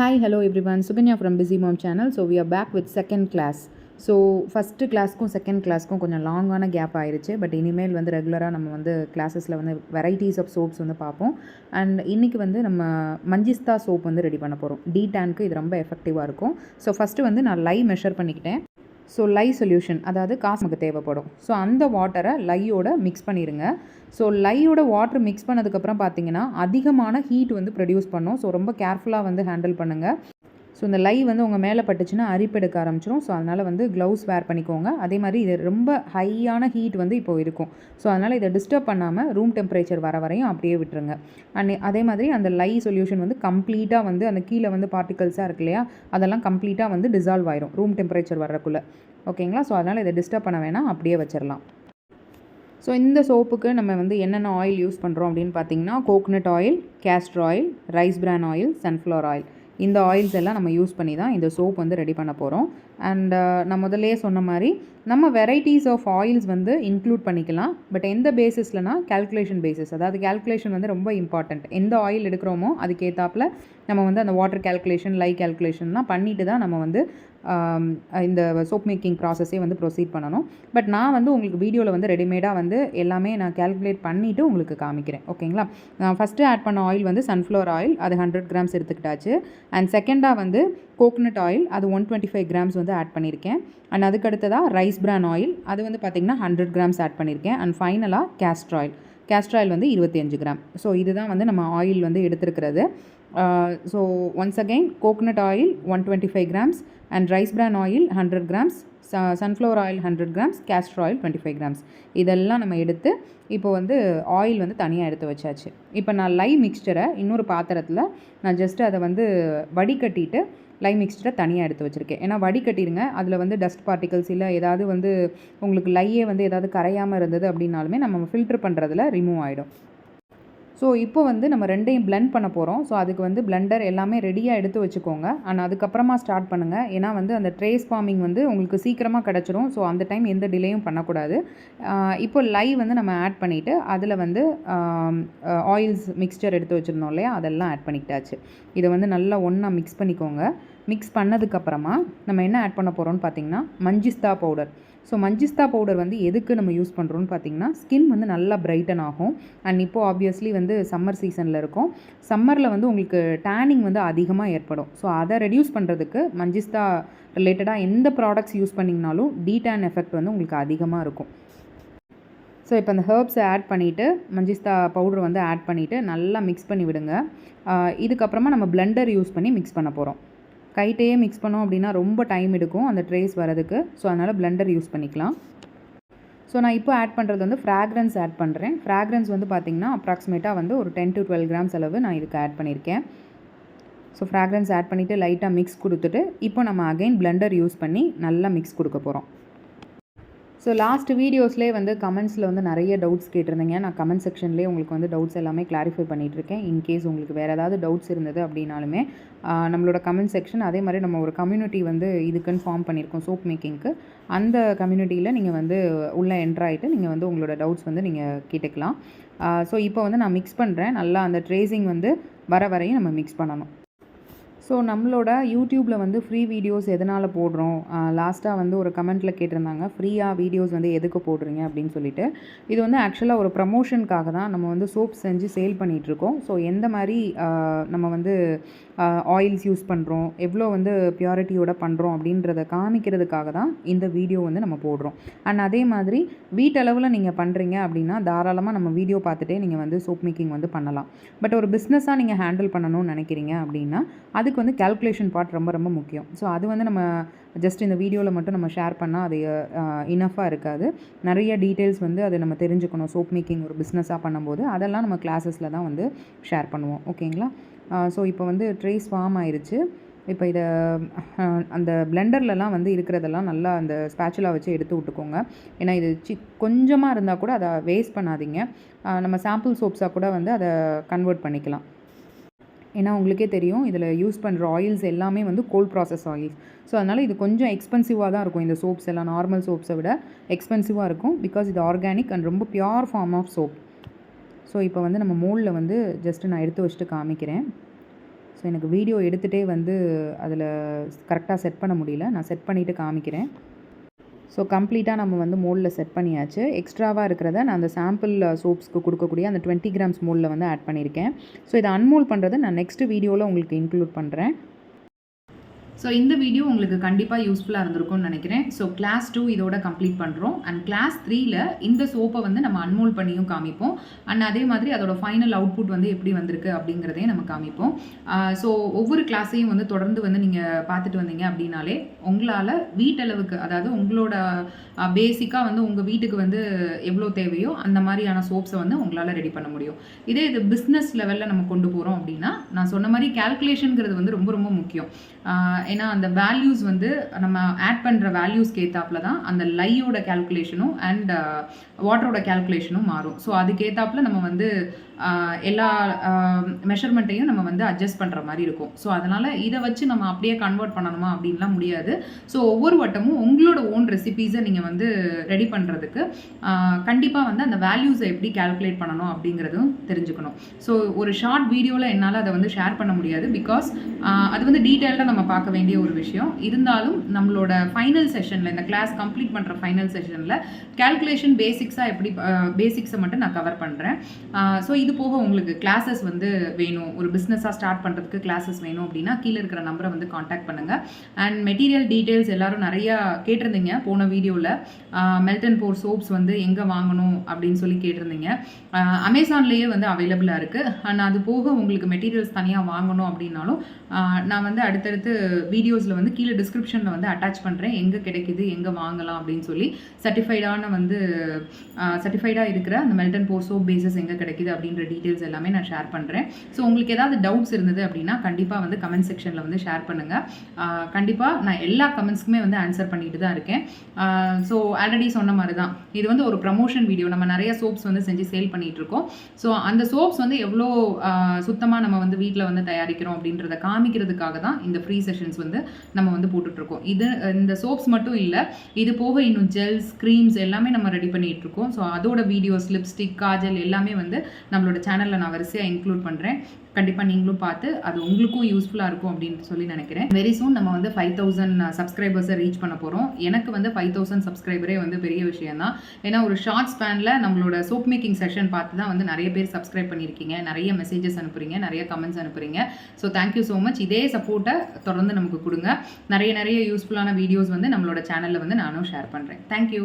Hi, hello everyone. Suganya from Busy Mom channel. So we are back with second class. So first கிளாஸ்க்கும் second கிளாஸ்க்கும் கொஞ்சம் லாங்கான gap ஆயிடுச்சு. But இனிமேல் வந்து ரெகுலராக நம்ம வந்து கிளாஸஸில் வந்து வெரைட்டிஸ் ஆஃப் சோப்ஸ் வந்து பார்ப்போம். அண்ட் இன்றைக்கி வந்து நம்ம மஞ்சிஸ்தா சோப் வந்து ரெடி பண்ண போகிறோம். டேனுக்கு இது ரொம்ப எஃபெக்டிவாக இருக்கும். ஸோ ஃபஸ்ட்டு வந்து நான் லை மெஷர் பண்ணிக்கிட்டேன். ஸோ லை சொல்யூஷன், அதாவது காசு நமக்கு தேவைப்படும். ஸோ அந்த வாட்டரை லையோட மிக்ஸ் பண்ணிடுங்க. ஸோ லையோட வாட்டர் மிக்ஸ் பண்ணதுக்கப்புறம் பார்த்தீங்கன்னா அதிகமான ஹீட் வந்து ப்ரொடியூஸ் பண்ணும். ஸோ ரொம்ப கேர்ஃபுல்லாக வந்து ஹேண்டில் பண்ணுங்கள். ஸோ இந்த லை வந்து உங்கள் மேலே பட்டுச்சுன்னா அரிப்பெடுக்க ஆரம்பிச்சிடும். ஸோ அதனால் வந்து க்ளவுஸ் வேர் பண்ணிக்கோங்க. அதே மாதிரி இது ரொம்ப ஹையான ஹீட் வந்து இப்போது இருக்கும். ஸோ அதனால் இதை டிஸ்டர்ப் பண்ணாமல் ரூம் டெம்பரேச்சர் வர வரையும் அப்படியே விட்டுருங்க. அண்ட் அதே மாதிரி அந்த லை சொல்யூஷன் வந்து கம்ப்ளீட்டாக வந்து அந்த கீழே வந்து பார்ட்டிகல்ஸாக இருக்கு இல்லையா, அதெல்லாம் கம்ப்ளீட்டாக வந்து டிசால்வ் ஆயிரும் ரூம் டெம்பரேச்சர் வர்றக்குள்ளே. ஓகேங்களா? ஸோ அதனால் இதை டிஸ்டர்ப் பண்ண வேணாம், அப்படியே வச்சிடலாம். ஸோ இந்த சோப்புக்கு நம்ம வந்து என்னென்ன ஆயில் யூஸ் பண்ணுறோம் அப்படின்னு பார்த்தீங்கன்னா, coconut oil, castor oil, rice bran oil, sunflower oil, இந்த ஆயில்ஸ் எல்லாம் நம்ம யூஸ் பண்ணி தான் இந்த சோப் வந்து ரெடி பண்ண போகிறோம். அண்ட் நான் முதல்லே சொன்ன மாதிரி நம்ம வெரைட்டிஸ் ஆஃப் ஆயில்ஸ் வந்து இன்க்ளூட் பண்ணிக்கலாம். பட் எந்த பேசிஸ்லனா கால்குலேஷன் பேசிஸ், அதாவது கால்குலேஷன் வந்து ரொம்ப இம்பார்ட்டண்ட். எந்த ஆயில் எடுக்கிறோமோ அதுக்கேற்றாப்புல நம்ம வந்து அந்த வாட்டர் கால்குலேஷன், லை கால்குலேஷன்லாம் பண்ணிட்டு தான் நம்ம வந்து இந்த சோப் மேக்கிங் ப்ராசஸே வந்து ப்ரொசீட் பண்ணணும். பட் நான் வந்து உங்களுக்கு வீடியோவில் வந்து ரெடிமேடாக வந்து எல்லாமே நான் கால்குலேட் பண்ணிவிட்டு உங்களுக்கு காமிக்கிறேன். ஓகேங்களா? நான் ஃபஸ்ட்டு ஆட் பண்ண ஆயில் வந்து சன்ஃப்ளவர் ஆயில், அது 100 கிராம்ஸ் எடுத்துக்கிட்டாச்சு. அண்ட் செகண்டாக வந்து கோகனட் ஆயில், அது 125 கிராம்ஸ் வந்து ஆட் பண்ணியிருக்கேன். அண்ட் அதுக்கடுத்ததாக ரைஸ் பிரான் ஆயில், அது வந்து பார்த்திங்கன்னா 100 கிராம்ஸ் ஆட் பண்ணியிருக்கேன். அண்ட் ஃபைனலாக கேஸ்டர் ஆயில் வந்து 25 கிராம். ஸோ இதுதான் வந்து நம்ம ஆயில் வந்து எடுத்துருக்கிறது. So once again coconut oil 125 grams and rice bran oil 100 grams, sunflower oil 100 grams, castor oil 25 grams. இதெல்லாம் நம்ம எடுத்து இப்போ வந்து ஆயில் வந்து தனியாக எடுத்து வச்சாச்சு. இப்போ நான் லை மிக்ஸ்சரை இன்னொரு பாத்திரத்தில் நான் ஜஸ்ட்டு அதை வந்து வடிகட்டிட்டு லை மிக்ஸ்சரை தனியாக எடுத்து வச்சுருக்கேன். ஏன்னா வடிகட்டிடுங்க, அதில் வந்து டஸ்ட் பார்ட்டிகல்ஸ் இல்லை ஏதாவது வந்து உங்களுக்கு லையே வந்து ஏதாவது கரையாமல் இருந்தது அப்படின்னாலுமே நம்ம ஃபில்டர் பண்ணுறதுல ரிமூவ் ஆகிடும். ஸோ இப்போ வந்து நம்ம ரெண்டையும் பிளெண்ட் பண்ண போகிறோம். ஸோ அதுக்கு வந்து பிளெண்டர் எல்லாமே ரெடியாக எடுத்து வச்சுக்கோங்க. அண்ட் அதுக்கப்புறமா ஸ்டார்ட் பண்ணுங்கள். ஏன்னா வந்து அந்த ட்ரேஸ் ஃபார்மிங் வந்து உங்களுக்கு சீக்கிரமாக கிடச்சிரும். ஸோ அந்த டைம் எந்த டிலேயும் பண்ணக்கூடாது. இப்போ லை வந்து நம்ம ஆட் பண்ணிவிட்டு அதில் வந்து ஆயில்ஸ் மிக்ஸ்சர் எடுத்து வச்சுருந்தோம் இல்லையா, அதெல்லாம் ஆட் பண்ணிக்கிட்டாச்சு. இதை வந்து நல்லா ஒன்றா மிக்ஸ் பண்ணிக்கோங்க. மிக்ஸ் பண்ணதுக்கப்புறமா நம்ம என்ன ஆட் பண்ண போகிறோம்னு பார்த்திங்கன்னா மஞ்சிஸ்தா பவுடர். ஸோ மஞ்சிஸ்தா பவுடர் வந்து எதுக்கு நம்ம யூஸ் பண்ணுறோன்னு பார்த்திங்கன்னா, ஸ்கின் வந்து நல்லா பிரைட்டன் ஆகும். அண்ட் இப்போது ஆப்வியஸ்லி வந்து சம்மர் சீசனில் இருக்கும். சம்மரில் வந்து உங்களுக்கு டேனிங் வந்து அதிகமாக ஏற்படும். ஸோ அதை ரெடியூஸ் பண்ணுறதுக்கு மஞ்சிஸ்தா ரிலேட்டடாக எந்த ப்ராடக்ட்ஸ் யூஸ் பண்ணிங்கனாலும் டேன் எஃபெக்ட் வந்து உங்களுக்கு அதிகமாக இருக்கும். ஸோ இப்போ அந்த ஹெர்ப்ஸை ஆட் பண்ணிவிட்டு மஞ்சிஸ்தா பவுடர் வந்து ஆட் பண்ணிவிட்டு நல்லா மிக்ஸ் பண்ணி விடுங்க. இதுக்கப்புறமா நம்ம பிளெண்டர் யூஸ் பண்ணி மிக்ஸ் பண்ண போகிறோம். கைட்டையே மிக்ஸ் பண்ணோம் அப்படின்னா ரொம்ப டைம் எடுக்கும் அந்த ட்ரேஸ் வரதுக்கு. ஸோ அதனால் பிளெண்டர் யூஸ் பண்ணிக்கலாம். ஸோ நான் இப்போ ஆட் பண்ணுறது வந்து ஃப்ராக்ரன்ஸ் ஆட் பண்ணுறேன். ஃப்ராக்ரன்ஸ் வந்து பார்த்திங்கன்னா அப்ராக்சிமேட்டாக வந்து ஒரு 10 to 12 கிராம்ஸ் அளவு நான் இதுக்கு ஆட் பண்ணியிருக்கேன். ஸோ ஃப்ராக்ரன்ஸ் ஆட் பண்ணிவிட்டு லைட்டாக மிக்ஸ் கொடுத்துட்டு இப்போ நம்ம அகைன் பிளெண்டர் யூஸ் பண்ணி நல்லா மிக்ஸ் கொடுக்க போகிறோம். ஸோ லாஸ்ட் வீடியோஸ்லேயே வந்து கமெண்ட்ஸில் வந்து நிறைய டவுட்ஸ் கேட்டிருந்தீங்க. நான் கமெண்ட் செக்ஷன்லேயே உங்களுக்கு வந்து டவுட்ஸ் எல்லாமே கிளாரிஃபை பண்ணிகிட்ருக்கேன். இன்கேஸ் உங்களுக்கு வேறு ஏதாவது டவுட்ஸ் இருந்தது அப்படின்னாலுமே நம்மளோட கமெண்ட் செக்ஷன், அதே மாதிரி நம்ம ஒரு கம்யூனிட்டி வந்து இதுக்குன்னு ஃபார்ம் பண்ணியிருக்கோம் சோப் மேக்கிங்க்கு. அந்த கம்யூனிட்டியில் நீங்கள் வந்து உள்ளே என்ட்ரு ஆகிட்டு நீங்கள் வந்து உங்களோட டவுட்ஸ் வந்து நீங்கள் கேட்டுக்கலாம். ஸோ இப்போ வந்து நான் மிக்ஸ் பண்ணுறேன். நல்லா அந்த ட்ரேசிங் வந்து வர வரையும் நம்ம மிக்ஸ் பண்ணணும். ஸோ நம்மளோட யூடியூப்பில் வந்து ஃப்ரீ வீடியோஸ் எதனால் போடுறோம், லாஸ்ட்டாக வந்து ஒரு கமெண்ட்டில் கேட்டிருந்தாங்க, ஃப்ரீயாக வீடியோஸ் வந்து எதுக்கு போடுறீங்க அப்படின்னு சொல்லிட்டு. இது வந்து ஆக்சுவலாக ஒரு ப்ரமோஷனுக்காக தான் நம்ம வந்து சோப் செஞ்சு சேல் பண்ணிகிட்ருக்கோம். ஸோ எந்த மாதிரி நம்ம வந்து ஆயில்ஸ் யூஸ் பண்ணுறோம், எவ்வளோ வந்து பியூரிட்டியோட பண்ணுறோம் அப்படின்றத காமிக்கிறதுக்காக தான் இந்த வீடியோ வந்து நம்ம போடுறோம். அண்ட் அதே மாதிரி வீட்டளவில் நீங்கள் பண்ணுறீங்க அப்படின்னா தாராளமாக நம்ம வீடியோ பார்த்துட்டே நீங்கள் வந்து சோப் மேக்கிங் வந்து பண்ணலாம். பட் ஒரு பிஸ்னஸாக நீங்கள் ஹேண்டில் பண்ணணும்னு நினைக்கிறீங்க அப்படின்னா அதுக்கு வந்து கால்குலேஷன் பார்ட் ரொம்ப ரொம்ப முக்கியம். ஸோ அது வந்து நம்ம ஜஸ்ட் இந்த வீடியோவில் மட்டும் நம்ம ஷேர் பண்ணால் அது இனஃபாக இருக்காது. நிறைய டீட்டெயில்ஸ் வந்து அதை நம்ம தெரிஞ்சுக்கணும். சோப் மேக்கிங் ஒரு பிஸ்னஸாக பண்ணும்போது அதெல்லாம் நம்ம கிளாஸஸில் தான் வந்து ஷேர் பண்ணுவோம். ஓகேங்களா? ஸோ இப்போ வந்து ட்ரேஸ் ஃபார்ம் ஆயிடுச்சு. இப்போ இதை அந்த பிளெண்டர்லலாம் வந்து இருக்கிறதெல்லாம் நல்லா அந்த ஸ்பேச்சுலா வச்சு எடுத்து விட்டுக்கோங்க. ஏன்னா இது கொஞ்சமாக இருந்தால் கூட அதை வேஸ்ட் பண்ணாதீங்க. நம்ம சாம்பிள் சோப்ஸாக கூட வந்து அதை கன்வெர்ட் பண்ணிக்கலாம். ஏன்னா உங்களுக்கே தெரியும் இதில் யூஸ் பண்ணுற ஆயில்ஸ் எல்லாமே வந்து கோல்ட் ப்ராசஸ் ஆயில்ஸ். ஸோ அதனால் இது கொஞ்சம் எக்ஸ்பென்சிவாக தான் இருக்கும். இந்த சோப்ஸ் எல்லாம் நார்மல் சோப்ஸை விட எக்ஸ்பென்சிவாக இருக்கும். பிகாஸ் இது ஆர்கானிக் அண்ட் ரொம்ப pure form of soap. So இப்போ வந்து நம்ம மோல்டில் வந்து ஜஸ்ட்டு நான் எடுத்து வச்சுட்டு காமிக்கிறேன். ஸோ எனக்கு வீடியோ எடுத்துகிட்டே வந்து அதில் கரெக்டாக செட் பண்ண முடியல. நான் செட் பண்ணிவிட்டு காமிக்கிறேன். ஸோ கம்ப்ளீட்டாக நம்ம வந்து மோல்டில் செட் பண்ணியாச்சு. எக்ஸ்ட்ராவாக இருக்கிறத நான் அந்த சாம்பிள் சோப்ஸ்க்கு கொடுக்கக்கூடிய அந்த 20 கிராம்ஸ் மோல்டில் வந்து ஆட் பண்ணியிருக்கேன். ஸோ இதை அன்மோல் பண்ணுறது நான் நெக்ஸ்ட் வீடியோவில் உங்களுக்கு இன்க்ளூட் பண்ணுறேன். ஸோ இந்த வீடியோ உங்களுக்கு கண்டிப்பாக யூஸ்ஃபுல்லாக இருந்திருக்கும்னு நினைக்கிறேன். ஸோ கிளாஸ் 2 இதோட கம்ப்ளீட் பண்ணுறோம். அண்ட் கிளாஸ் 3ல இந்த சோப்பை வந்து நம்ம அன்மோல் பண்ணியும் காமிப்போம். அண்ட் அதே மாதிரி அதோட ஃபைனல் அவுட்புட் வந்து எப்படி வந்திருக்கு அப்படிங்கிறதையும் நம்ம காமிப்போம். ஸோ ஒவ்வொரு கிளாஸையும் வந்து தொடர்ந்து வந்து நீங்கள் பார்த்துட்டு வந்தீங்க அப்படின்னாலே உங்களால் வீட்டளவுக்கு, அதாவது உங்களோட பேசிக்காக வந்து உங்கள் வீட்டுக்கு வந்து எவ்வளோ தேவையோ அந்த மாதிரியான சோப்ஸை வந்து உங்களால் ரெடி பண்ண முடியும். இதே இது பிஸ்னஸ் லெவலில் நம்ம கொண்டு போகிறோம் அப்படின்னா நான் சொன்ன மாதிரி கேல்குலேஷனுங்கிறது வந்து ரொம்ப ரொம்ப முக்கியம். ஏன்னா அந்த வேல்யூஸ் வந்து நம்ம ஆட் பண்ணுற வேல்யூஸ்க்கு ஏற்றாப்புல தான் அந்த லையோட கேல்குலேஷனும் அண்ட் வாட்டரோட கேல்குலேஷனும் மாறும். ஸோ அதுக்கேற்றாப்புல நம்ம வந்து எல்லா மெஷர்மெண்ட்டையும் நம்ம வந்து அட்ஜஸ்ட் பண்ணுற மாதிரி இருக்கும். ஸோ அதனால் இதை வச்சு நம்ம அப்படியே கன்வெர்ட் பண்ணணுமா அப்படின்லாம் முடியாது. ஸோ ஒவ்வொரு வட்டமும் உங்களோட ஓன் ரெசிபீஸை நீங்கள் வந்து ரெடி பண்ணுறதுக்கு கண்டிப்பாக வந்து அந்த வேல்யூஸை எப்படி கேல்குலேட் பண்ணணும் அப்படிங்கிறதும் தெரிஞ்சுக்கணும். ஸோ ஒரு ஷார்ட் வீடியோவில் என்னால் அதை வந்து ஷேர் பண்ண முடியாது. பிகாஸ் அது வந்து டீட்டெயில்டாக நம்ம பார்க்க வேண்டிய ஒரு விஷயம். இருந்தாலும் நம்மளோட ஃபைனல் செஷனில், இந்த கிளாஸ் கம்ப்ளீட் பண்ணுற ஃபைனல் செஷனில் கேல்குலேஷன் பேசிக்ஸாக எப்படி பேசிக்ஸை மட்டும் நான் கவர் பண்ணுறேன். ஸோ இது போக உங்களுக்கு கிளாஸஸ் வந்து வேணும், ஒரு பிஸ்னஸாக ஸ்டார்ட் பண்ணுறதுக்கு கிளாஸஸ் வேணும் அப்படின்னா கீழே இருக்கிற நம்பரை வந்து காண்டாக்ட் பண்ணுங்கள். அண்ட் மெட்டீரியல் டீட்டெயில்ஸ் எல்லோரும் நிறையா கேட்டிருந்தீங்க போன வீடியோவில். மெல்ட் அண்ட் போர் சோப்ஸ் வந்து எங்கே வாங்கணும் அப்படின்னு சொல்லி கேட்டிருந்தீங்க. அமேசான்லேயே வந்து அவைலபிளாக இருக்குது. அண்ட் அது போக உங்களுக்கு மெட்டீரியல்ஸ் தனியாக வாங்கணும் அப்படின்னாலும் நான் வந்து அடுத்தடுத்து வீடியோஸில் வந்து கீழே டிஸ்கிரிப்ஷனில் வந்து அட்டாச் பண்ணுறேன், எங்கே கிடைக்குது, எங்கே வாங்கலாம் அப்படின்னு சொல்லி. சர்டிஃபைடாக இருக்கிற அந்த melt and pour soap bases எங்கே கிடைக்குது அப்படின்ற டீட்டெயில்ஸ் எல்லாமே நான் ஷேர் பண்ணுறேன். ஸோ உங்களுக்கு ஏதாவது டவுட்ஸ் இருந்தது அப்படின்னா கண்டிப்பாக வந்து கமெண்ட் செக்ஷனில் வந்து ஷேர் பண்ணுங்கள். கண்டிப்பாக நான் எல்லா கமெண்ட்ஸ்க்குமே வந்து ஆன்சர் பண்ணிட்டு தான் இருக்கேன். ஸோ ஆல்ரெடி சொன்ன மாதிரி தான் இது வந்து ஒரு ப்ரமோஷன் வீடியோ. நம்ம நிறைய சோப்ஸ் வந்து செஞ்சு சேல் பண்ணிகிட்டு இருக்கோம். ஸோ அந்த சோப்ஸ் வந்து எவ்வளோ சுத்தமாக நம்ம வந்து வீட்டில் வந்து தயாரிக்கிறோம் அப்படின்றத காமிக்கிறதுக்காக தான் இந்த ஃப்ரீ செஷன்ஸ் வந்து நம்ம வந்து போட்டுட்ருக்கோம். இந்த சோப்ஸ் மட்டும் இல்லை, இது போக இன்னும் ஜெல்ஸ், க்ரீம்ஸ் எல்லாமே நம்ம ரெடி பண்ணிகிட்டு இருக்கோம். ஸோ அதோட வீடியோஸ், லிப்ஸ்டிக், காஜல் எல்லாமே வந்து நம்மளோட சேனலில் நான் வரிசையாக இன்க்ளூட் பண்ணுறேன். கண்டிப்பாக நீங்களும் பார்த்து அது உங்களுக்கும் யூஸ்ஃபுல்லாக இருக்கும் அப்படின்னு சொல்லி நினைக்கிறேன். வெரி சூன் நம்ம வந்து 5000 சப்ஸ்கிரைபர்ஸை ரீச் பண்ண போகிறோம். எனக்கு வந்து 5000 சப்ஸ்கிரைபரே வந்து பெரிய விஷயம் தான். ஏன்னா ஒரு ஷார்ட் ஸ்பேனில் நம்மளோட சோப் மேக்கிங் செஷன் பார்த்து தான் வந்து நிறைய பேர் சப்ஸ்கிரைப் பண்ணியிருக்கீங்க, நிறைய மெசேஜஸ் அனுப்புறீங்க, நிறைய கமெண்ட்ஸ் அனுப்புறீங்க. So thank you so much. இதே சப்போர்ட்டை தொடர்ந்து நமக்கு கொடுங்க. நிறைய யூஸ்ஃபுல்லான வீடியோஸ் வந்து நம்மளோட சேனலில் வந்து நானும் ஷேர் பண்ணுறேன். தேங்க்யூ.